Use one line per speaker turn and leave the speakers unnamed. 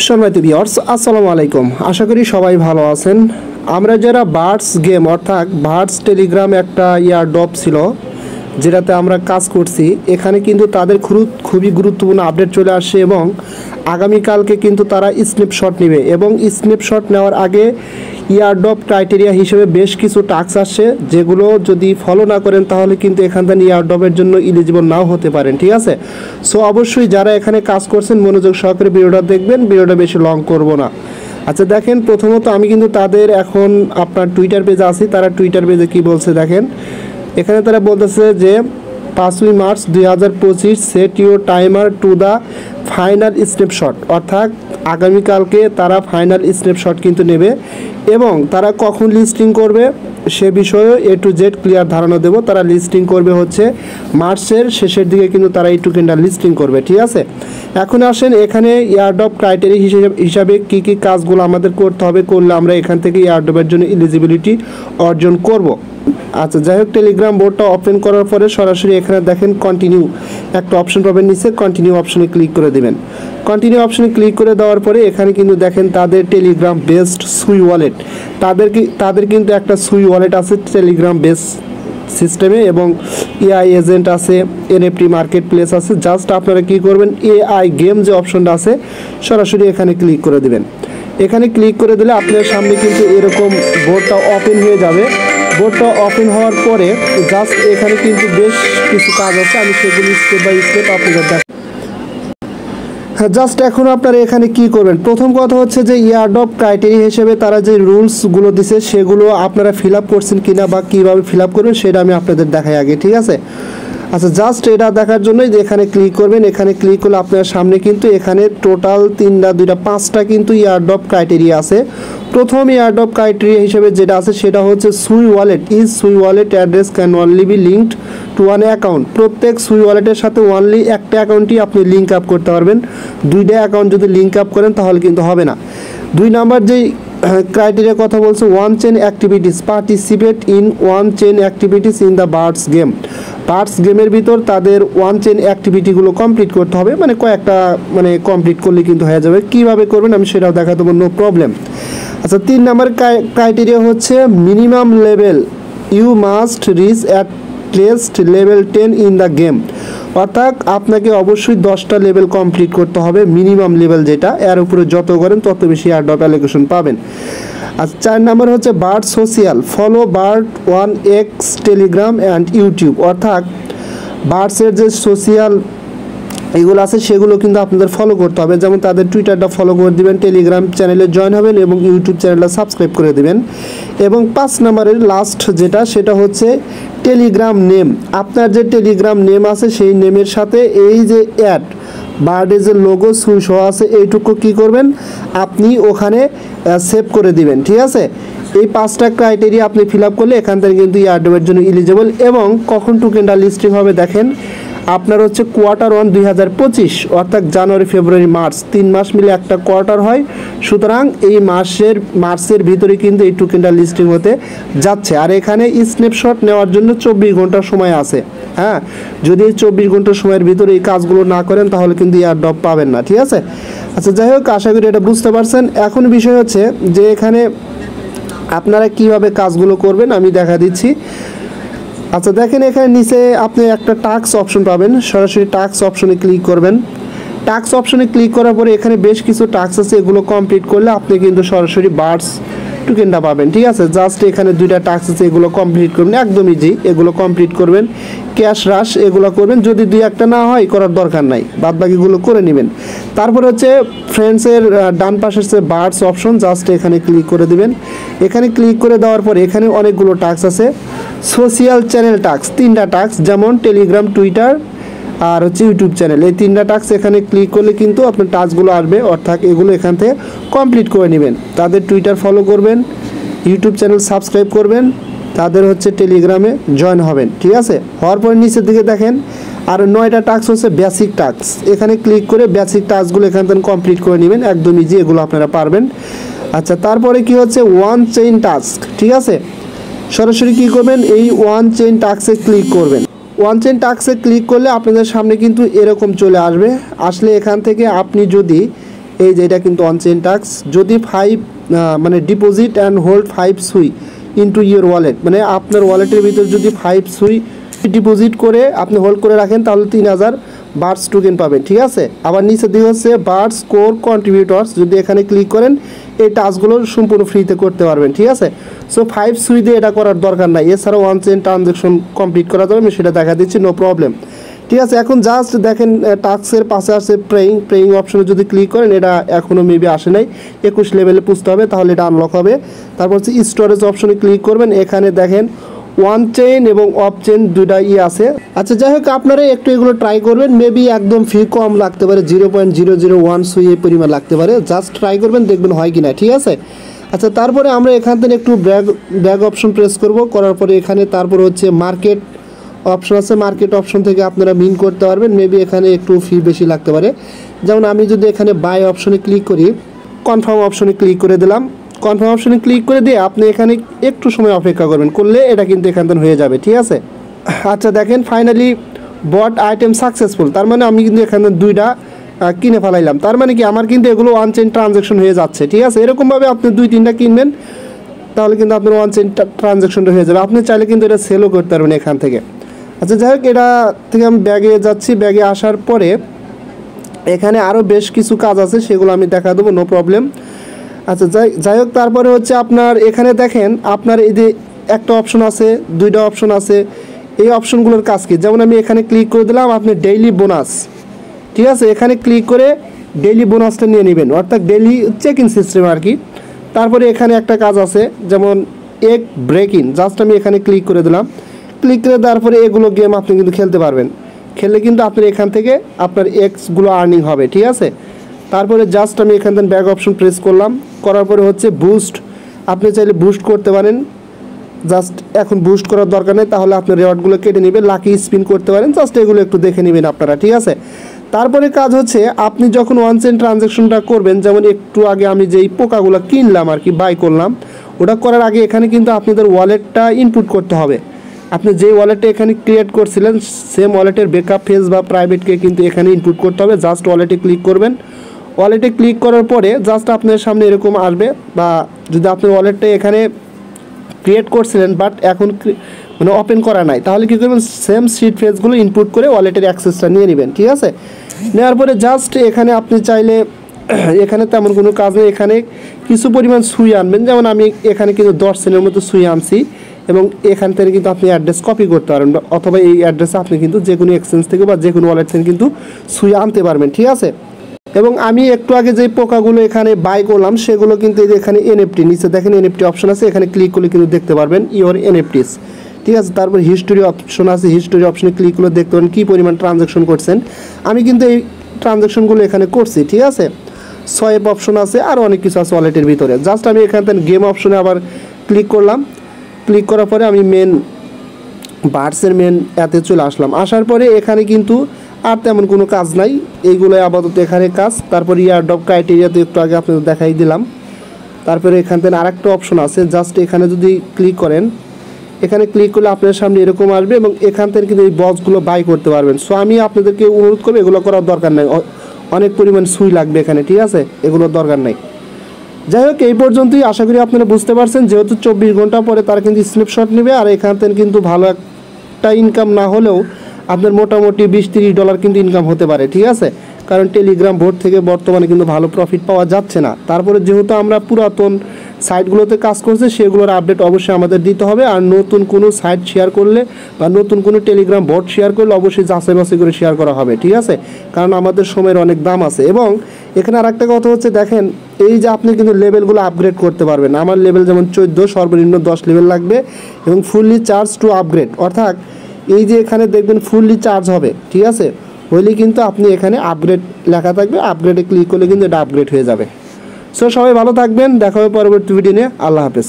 সম্মানিত ভিউয়ার্স, আসসালামু আলাইকুম। আশা করি সবাই ভালো আছেন। আমরা যারা বার্ডস গেম অর্থাৎ বার্ডস টেলিগ্রাম একটা ইয়ারড্রপ ছিল যেটাতে আমরা কাজ করছি, এখানে কিন্তু তাদের খুবই গুরুত্বপূর্ণ আপডেট চলে আসছে এবং আগামীকালকে কিন্তু তারা স্ন্যাপশট নেবে এবং স্ন্যাপশট নেওয়ার আগে ইয়ারড্রপ ক্রাইটেরিয়া হিসেবে বেশ কিছু টাস্ক আসছে, যেগুলো যদি ফলো না করেন তাহলে কিন্তু এখান থেকে ইয়ারড্রপের জন্য এলিজিবল নাও হতে পারেন। ঠিক আছে, সো অবশ্যই যারা এখানে কাজ করছেন মনোযোগ সহকারে ভিডিওটা দেখবেন, ভিডিওটা বেশি লং করব না। আচ্ছা দেখেন, প্রথমত আমি কিন্তু তাদের এখন আপনার টুইটার পেজে আছি। তারা টুইটার পেজে কি বলছে দেখেন, এখানে তারা বলতেছে যে 5 March 2025 set your timer to the final snapshot, অর্থাৎ আগামীকালকে তারা ফাইনাল স্ন্যাপশট কিন্তু নেবে এবং তারা কখন লিস্টিং করবে সে বিষয়ে A to Z ক্লিয়ার ধারণা দেব। তারা লিস্টিং করবে হচ্ছে মার্চের শেষের দিকে কিন্তু তারা এই টোকেনটা লিস্টিং করবে। ঠিক আছে, এখন আসেন এখানে ইয়ারড্রপ ক্রাইটেরিয়া হিসাবে কী কী কাজগুলো আমাদের করতে হবে, করলে আমরা এখান থেকে ইয়ারড্রপের জন্য এলিজিবিলিটি অর্জন করব। আচ্ছা যাই হোক, টেলিগ্রাম বোর্ডটা ওপেন করার পরে সরাসরি এখানে দেখেন কন্টিনিউ একটা অপশন পাবেন, নিচে কন্টিনিউ অপশনে ক্লিক করে দেবেন। কন্টিনিউ অপশনে ক্লিক করে দেওয়ার পরে এখানে কিন্তু দেখেন তাদের টেলিগ্রাম বেসড সুই ওয়ালেট, তাদের কিন্তু একটা সুই ওয়ালেট আছে টেলিগ্রাম বেস সিস্টেমে এবং এআই এজেন্ট আছে, এনএফটি মার্কেট প্লেস আছে। জাস্ট আপনারা কি করবেন, এআই গেম যে অপশনটা আছে সরাসরি এখানে ক্লিক করে দেবেন। এখানে ক্লিক করে দিলে আপনার সামনে কিন্তু এরকম বোর্ডটা ওপেন হয়ে যাবে। বোর্ডটা ওপেন হওয়ার পরে জাস্ট এখানে কিন্তু বেশ কিছু কাজ আছে, আমি সেগুলি স্টেপ বাই স্টেপ আপনাদের দেখাবো। হ্যাঁ, জাস্ট এখন আপনারা এখানে কি করবেন, প্রথম কথা হচ্ছে যে ইয়ারড্রপ ক্রাইটেরিয়া হিসেবে তারা যে রুলসগুলো দিছে সেগুলো আপনারা ফিল আপ করছেন কিনা বা কীভাবে ফিল আপ করবেন সেটা আমি আপনাদের দেখাই আগে। ঠিক আছে, আচ্ছা জাস্ট এটা দেখার জন্যই যে এখানে ক্লিক করবেন। এখানে ক্লিক করলে আপনার সামনে কিন্তু এখানে টোটাল 5টা কিন্তু ইয়ারড্রপ ক্রাইটেরিয়া আছে। প্রথম ইয়ারড্রপ ক্রাইটেরিয়া হিসেবে যেটা আছে সেটা হচ্ছে সুই ওয়ালেট ইজ সুই wallet address can only be linked to one account. প্রত্যেক সুই ওয়ালেটের সাথে অনলি একটা অ্যাকাউন্টই আপনি লিঙ্ক আপ করতে পারবেন, 2টা অ্যাকাউন্ট যদি লিঙ্ক আপ করেন তাহলে কিন্তু হবে না। 2 নাম্বার যেই ক্রাইটেরিয়া কথা বলছে, one chain activities participate in one chain activities in the birds game. Birds গেমের ভিতর তাদের ওয়ান চেন অ্যাক্টিভিটিগুলো কমপ্লিট করতে হবে, মানে কয়েকটা কমপ্লিট করলে কিন্তু হয়ে যাবে। কীভাবে করবেন আমি সেটাও দেখা দেবো, নো প্রবলেম। আচ্ছা 3 নাম্বার ক্রাইটেরিয়া হচ্ছে minimum level you must reach at least level 10 in the game, অর্থাৎ আপনাকে অবশ্যই 10টা লেভেল কমপ্লিট করতে হবে, মিনিমাম লেভেল যেটা, এর উপরে যত করেন তত বেশি ইয়ারড্রপ অ্যালোকেশন পাবেন। আর 4 নাম্বার হচ্ছে bird social follow bird 1x Telegram and YouTube, অর্থাৎ বার্ডসের যে সোশিয়াল এগুলো আছে সেগুলো কিন্তু আপনাদের ফলো করতে হবে। যেমন তাদের টুইটারটা ফলো করে দিবেন, টেলিগ্রাম চ্যানেলে জয়েন হবেন এবং ইউটিউব চ্যানেলটা সাবস্ক্রাইব করে দেবেন। এবং 5 নম্বরের লাস্ট যেটা সেটা হচ্ছে টেলিগ্রাম নেম, আপনার যে টেলিগ্রাম নেম আছে সেই নেমের সাথে এই যে অ্যাড বার্ডের যে লোগো শো আছে এইটুকু কি করবেন আপনি ওখানে সেভ করে দিবেন। ঠিক আছে, এই 5টা ক্রাইটেরিয়া আপনি ফিল আপ করলে এখান থেকে কিন্তু ইয়ারড্রপের জন্য এলিজিবল। এবং কখন টোকেনটা লিস্টিং হবে দেখেন, আপনার হচ্ছে Q1 2025, অর্থাৎ জানুয়ারি ফেব্রুয়ারি মার্চ 3 মাস মিলে একটা কোয়ার্টার হয়। সুতরাং এই মার্চের ভিতরে কিন্তু এই টোকেনটা লিস্টিং হতে যাচ্ছে। আর এখানে স্ন্যাপশট নেওয়ার জন্য 24 ঘন্টা সময় আছে। হ্যাঁ, যদি এই 24 ঘন্টা সময়ের ভিতরে এই কাজগুলো না করেন তাহলে কিন্তু ইয়ারড্রপ পাবেন না। ঠিক আছে, আচ্ছা যাই হোক, আশা করি এটা বুঝতে পারছেন। এখন বিষয় হচ্ছে যে এখানে আপনারা কিভাবে কাজগুলো করবেন আমি দেখা দিচ্ছি। আচ্ছা দেখেন, এখানে নিচে আপনি একটা টাস্ক অপশন পাবেন, সরাসরি টাস্ক অপশনে ক্লিক করবেন। টাস্ক অপশনে ক্লিক করার পরে এখানে বেশ কিছু টাস্ক আছে, এগুলো কমপ্লিট করলে আপনি কিন্তু সরাসরি বার্ডস টোকেনটা পাবেন। ঠিক আছে, জাস্ট এখানে 2টা টাস্ক আছে, এগুলো কমপ্লিট করবেন, একদম ইজি, এগুলো কমপ্লিট করবেন। ক্যাশ রাশ এগুলো করবেন, যদি 2-1টা না হয় করার দরকার নাই, বাদ বাকিগুলো করে নেবেন। তারপর হচ্ছে ফ্রেন্ডসের ডান পাশের যে বার্ডস অপশন, জাস্ট এখানে ক্লিক করে দিবেন। এখানে ক্লিক করে দেওয়ার পর এখানে অনেকগুলো টাস্ক আছে, সোশিয়াল চ্যানেল টাস্ক 3টা টাস্ক, যেমন টেলিগ্রাম, টুইটার আর হচ্ছে ইউটিউব চ্যানেল, এই 3টা টাস্ক এখানে ক্লিক করলে কিন্তু আপনার টাস্কগুলো আসবে, অর্থাৎ এগুলো এখান থেকে কমপ্লিট করে নেবেন। তাদের টুইটার ফলো করবেন, ইউটিউব চ্যানেল সাবস্ক্রাইব করবেন, তাদের হচ্ছে টেলিগ্রামে জয়েন হবেন। ঠিক আছে, হওয়ার পরে নিচের দিকে দেখেন আর 9টা টাস্ক হচ্ছে বেসিক টাস্ক, এখানে ক্লিক করে বেসিক টাস্কগুলো এখান থেকে কমপ্লিট করে নেবেন, একদম ইজি, এগুলো আপনারা পারবেন। আচ্ছা তারপরে কি হচ্ছে ওয়ান চেইন টাস্ক। ঠিক আছে, সরাসরি কি করবেন, এই ওয়ান চেইন টাস্কে ক্লিক করবেন। ওয়ান চেইন টাস্কে ক্লিক করলে আপনাদের সামনে কিন্তু এরকম চলে আসবে। আসলে এখান থেকে আপনি যদি এই যে এটা কিন্তু অন চেইন টাস্ক। যদি 5 মানে ডিপোজিট অ্যান্ড হোল্ড 5 সুই ইনটু ইউর ওয়ালেট, মানে আপনার ওয়ালেটের ভিতর যদি 5 সুই ডিপোজিট করে আপনি হোল্ড করে রাখেন তাহলে 3000 বার্ডস টোকেন পাবেন, ঠিক আছে। আবার নিচের দিকে হচ্ছে বার্ডস কোর কন্ট্রিবিউটরস, যদি এখানে ক্লিক করেন এই টাস্কগুলো সম্পূর্ণ ফ্রিতে করতে পারবেন, ঠিক আছে। সো 5 সুই দিয়ে এটা করার দরকার নাই, এছাড়াও ওয়ান চেইন ট্রানজ্যাকশন কমপ্লিট করা যাবে, আমি সেটা দেখা দিচ্ছি, নো প্রবলেম, ঠিক আছে। এখন জাস্ট দেখেন টাস্কের পাশে আছে প্রেয়িং অপশনে যদি ক্লিক করেন, এটা এখনও মেবি আসে নাই, 21 লেভেলে পুষতে হবে তাহলে এটা আনলক হবে। তারপর হচ্ছে স্টোরেজ অপশনে ক্লিক করবেন, এখানে দেখেন ওয়ান চেইন এবং অফ চেইন দুইটা আছে। আচ্ছা যাই হোক আপনারা একটু এগুলো ট্রাই করবেন, মেবি একদম ফি কম লাগতে পারে, 0.001 সুই এই পরিমাণ লাগতে পারে, জাস্ট ট্রাই করবেন দেখবেন হয় কি না, ঠিক আছে। আচ্ছা তারপরে আমরা এখান থেকে একটু ব্যাগ অপশন প্রেস করব, করার পরে এখানে তারপর হচ্ছে মার্কেট অপশন আছে, মার্কেট অপশন থেকে আপনারা মিন করতে পারবেন, মেবি এখানে একটু ফি বেশি লাগতে পারে। যেমন আমি যদি এখানে বাই অপশনে ক্লিক করি, কনফার্ম অপশনে ক্লিক করে দিলাম, কনফার্ম অপশনে ক্লিক করে দিয়ে আপনি এখানে একটু সময় অপেক্ষা করবেন, করলে এটা কিন্তু এখান থেকে হয়ে যাবে, ঠিক আছে। আচ্ছা দেখেন ফাইনালি বট আইটেম সাকসেসফুল, তার মানে আমি কিন্তু এখানে দুইটা কিনে ফেলাইলাম, তার মানে কি আমার কিন্তু এগুলো ওয়ান চেইন ট্রানজ্যাকশন হয়ে যাচ্ছে, ঠিক আছে। এরকমভাবে আপনি 2-3টা কিনবেন তাহলে কিন্তু আপনার ওয়ান চেইন ট্রানজ্যাকশনটা হয়ে যাবে, আপনি চাইলে কিন্তু এটা সেলও করতে পারবেন এখান থেকে। আচ্ছা যাই হোক এটা থেকে আমি ব্যাগে যাচ্ছি, ব্যাগে আসার পরে এখানে আরও বেশ কিছু কাজ আছে, সেগুলো আমি দেখা দেবো, নো প্রবলেম। আচ্ছা যাই হোক তারপরে হচ্ছে আপনার এখানে দেখেন আপনার এই যে একটা অপশন আছে, দুইটা অপশন আছে, এই অপশনগুলোর কাজ কি, যেমন আমি এখানে ক্লিক করে দিলাম আপনি ডেইলি বোনাস, ঠিক আছে, এখানে ক্লিক করে ডেইলি বোনাসটা নিয়ে নেবেন, অর্থাৎ ডেইলি চেক ইন সিস্টেম আর কি। তারপরে এখানে একটা কাজ আছে যেমন এগ ব্রেক ইন, জাস্ট আমি এখানে ক্লিক করে দিলাম, ক্লিক করে দেওয়ার পরে এগুলো গেম আপনি কিন্তু খেলতে পারবেন, খেললে কিন্তু আপনার এখান থেকে আপনার এক্সগুলো আর্নিং হবে, ঠিক আছে। তারপরে জাস্ট আমি এখান থেকে ব্যাক অপশন প্রেস করলাম, করার পরে হচ্ছে বুস্ট, আপনি চাইলে বুস্ট করতে পারেন, জাস্ট এখন বুস্ট করার দরকার নেই, তাহলে আপনার রেওয়ার্ডগুলো কেটে নেবেন, লাকি স্পিন করতে পারেন, জাস্ট এগুলো একটু দেখে নেবেন আপনারা, ঠিক আছে। তারপরে কাজ হচ্ছে আপনি যখন ওয়ান চেইন ট্রানজ্যাকশনটা করবেন, যেমন একটু আগে আমি যেই পোকাগুলো কিনলাম আর কি, বাই করলাম, ওটা করার আগে এখানে কিন্তু আপনাদের ওয়ালেটটা ইনপুট করতে হবে, আপনি যে ওয়ালেটটা এখানে ক্রিয়েট করছিলেন সেম ওয়ালেটের ব্যাকআপ ফেজ বা প্রাইভেটকে কিন্তু এখানে ইনপুট করতে হবে। জাস্ট ওয়ালেটে ক্লিক করবেন, ওয়ালেটে ক্লিক করার পরে জাস্ট আপনার সামনে এরকম আসবে, বা যদি আপনি ওয়ালেটটা এখানে ক্রিয়েট করছিলেন বাট এখন মানে ওপেন করা নাই, তাহলে কী করবেন, সেম সিট ফেজগুলো ইনপুট করে ওয়ালেটের অ্যাক্সেসটা নিয়ে নেবেন, ঠিক আছে। নেওয়ার পরে জাস্ট এখানে আপনি চাইলে এখানে তেমন কোনো কাজ নেই, এখানে কিছু পরিমাণ সুই আনবেন, যেমন আমি এখানে কিন্তু 10 সেন্টের মতো সুই আনছি, এবং এখান থেকে কিন্তু আপনি অ্যাড্রেস কপি করতে পারবেন, অথবা এই অ্যাড্রেসে আপনি কিন্তু যে কোনো এক্সচেঞ্জ থেকে বা যে কোনো ওয়ালেট থেকে কিন্তু সুই আনতে পারবেন, ঠিক আছে। এবং আমি একটু আগে যে পোকাগুলো এখানে বাই করলাম সেগুলো কিন্তু এখানে এনএফটি, নিচে দেখেন এনএফটি অপশন আছে, এখানে ক্লিক করলে কিন্তু দেখতে পারবেন ইওর এনএফটিস, ঠিক আছে। তারপর হিস্টোরি অপশন আছে, হিস্টোরি অপশনে ক্লিক করলে দেখতে পারেন কী পরিমাণ ট্রানজ্যাকশন করছেন, আমি কিন্তু এই ট্রানজ্যাকশনগুলো এখানে করছি, ঠিক আছে। সোয়াইপ অপশন আছে, আর অনেক কিছু আছে ওয়ালেটের ভিতরে। জাস্ট আমি এখান থেকে গেম অপশনে আবার ক্লিক করলাম, ক্লিক করার পরে আমি মেন বার্ডসের মেন এতে চলে আসলাম, আসার পরে এখানে কিন্তু আর তেমন কোনো কাজ নাই, এইগুলোই আপাতত এখানে কাজ। তারপরে ইয়ারড্রপ ক্রাইটেরিয়াতে একটু আগে আপনাদের দেখাই দিলাম। তারপরে এখান থেকে আরেকটা অপশন আছে, জাস্ট এখানে যদি ক্লিক করেন, এখানে ক্লিক করলে আপনার সামনে এরকম আসবে, এবং এখান থেকে কিন্তু এই বক্সগুলো বাই করতে পারবেন। সো আমি আপনাদেরকে অনুরোধ করবো এগুলো করার দরকার নাই, অনেক পরিমাণ সুই লাগবে এখানে, ঠিক আছে, এগুলোর দরকার নাই। যাই হোক এই পর্যন্তই, আশা করি আপনারা বুঝতে পারছেন, যেহেতু 24 ঘন্টা পরে তারা কিন্তু স্ন্যাপশট নেবে, আর এখান থেকে কিন্তু ভালো একটা ইনকাম না হলেও আপনার মোটামুটি $20-30 কিন্তু ইনকাম হতে পারে, ঠিক আছে। কারণ টেলিগ্রাম বোর্ড থেকে বর্তমানে কিন্তু ভালো প্রফিট পাওয়া যাচ্ছে না। তারপরে যেহেতু আমরা পুরাতন সাইটগুলোতে কাজ করছি, সেগুলোর আপডেট অবশ্যই আমাদের দিতে হবে, আর নতুন কোনো সাইট শেয়ার করলে বা নতুন কোনো টেলিগ্রাম বোর্ড শেয়ার করলে অবশ্যই যাচাই বাছাই করে শেয়ার করা হবে, ঠিক আছে, কারণ আমাদের সময়ের অনেক দাম আছে। এবং এখানে আরেকটা কথা হচ্ছে, দেখেন এই যে আপনি কিন্তু লেভেলগুলো আপগ্রেড করতে পারবেন, আমার লেভেল যেমন 14, সর্বনিম্ন 10 লেভেল লাগবে, এবং ফুললি চার্জ টু আপগ্রেড, অর্থাৎ এই যে এখানে দেখবেন ফুললি চার্জ হবে, ঠিক আছে, হইলে কিন্তু আপনি এখানে আপগ্রেড লেখা থাকবে, আপগ্রেডে ক্লিক করলে কিন্তু এটা আপগ্রেড হয়ে যাবে। সো সবাই ভালো থাকবেন, দেখা হবে পরবর্তী ভিডিও নিয়ে, আল্লাহ হাফেজ।